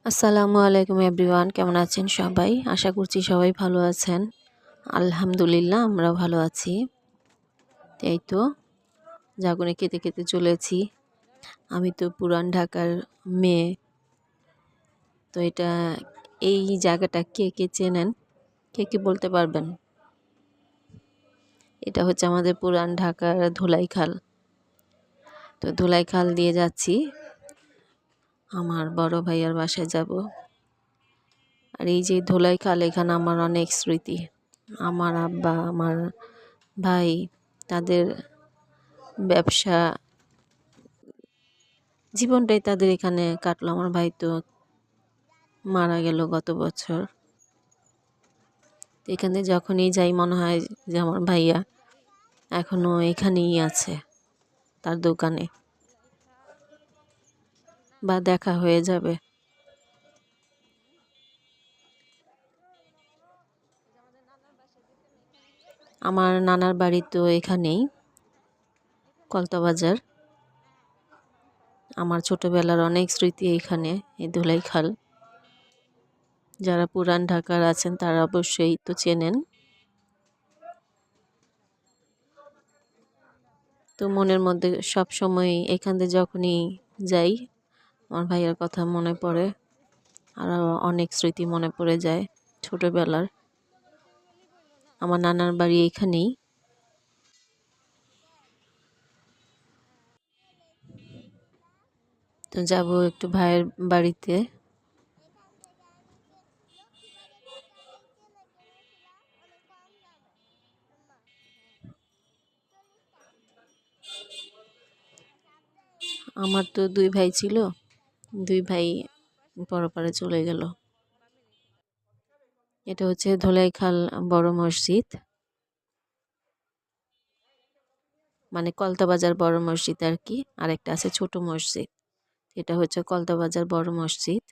আসসালামু আলাইকুম এভরিওয়ান, কেমন আছেন সবাই? আশা করছি সবাই ভালো আছেন। আলহামদুলিল্লাহ আমরাও ভালো আছি। এই তো ঝাঁকুনি খেতে খেতে চলেছি। আমি তো পুরান ঢাকার মেয়ে। তো এই জায়গাটা কে কে চেনেন? কে কে বলতে পারবেন? এটা হচ্ছে আমাদের পুরান ঢাকার ধুলাইখাল। তো ধুলাইখাল দিয়ে যাচ্ছি, আমার বড় ভাইয়ার বাসায় যাব। আর এই যে ধুলাইখাল, এখানে আমার অনেক স্মৃতি। আমার আব্বা, আমার ভাই, তাদের ব্যবসা জীবনটাই তাদের এখানে কাটলো। আমার ভাই তো মারা গেল গত বছর। এখানে যখনই যাই মনে হয় যে আমার ভাইয়া এখনো এখানেই আছে, তার দোকানে, বা দেখা হয়ে যাবে। আমার নানার বাড়ি তো এখানেই, কলতাবাজার। আমার ছোটবেলার অনেক স্মৃতি এখানে, এই ধুলাইখাল। যারা পুরান ঢাকার আছেন তারা অবশ্যই তো চেনেন। তো মনের মধ্যে সব সময় এখান থেকে যখনই যাই আমার ভাইয়ের কথা মনে পড়ে, আর অনেক স্মৃতি মনে পড়ে যায় ছোটবেলার। আমার নানার বাড়ি এখানেই। তো যাব একটু ভাইয়ের বাড়িতে। আমার তো দুই ভাই ছিল, দুই ভাই পরপারে চলে গেল। এটা হচ্ছে ধোলাইখাল বড় মসজিদ, মানে কলতাবাজার বড় মসজিদ আর কি। আর একটা আছে ছোট মসজিদ, এটা হচ্ছে কলতাবাজার বড় মসজিদ।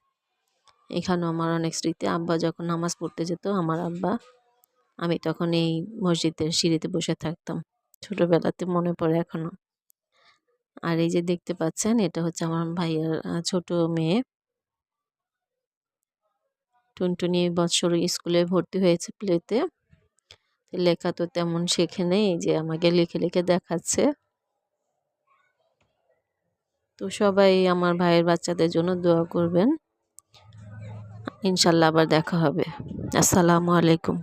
এখানেও আমার অনেক স্মৃতি। আব্বা যখন নামাজ পড়তে যেত, আমার আব্বা, আমি তখন এই মসজিদের সিঁড়িতে বসে থাকতাম। ছোটবেলাতে মনে পড়ে এখনো। আর এই যে দেখতে পাচ্ছেন, এটা হচ্ছে আমার ভাইয়ের ছোট মেয়ে টুনটুনি। বৎসর স্কুলে ভর্তি হয়েছে প্লেতে। লেখা তো তেমন শেখে নেই, এই যে আমাকে লিখে লিখে দেখাচ্ছে। তো সবাই আমার ভাইয়ের বাচ্চাদের জন্য দোয়া করবেন। ইনশাল্লাহ আবার দেখা হবে। আসসালামু আলাইকুম।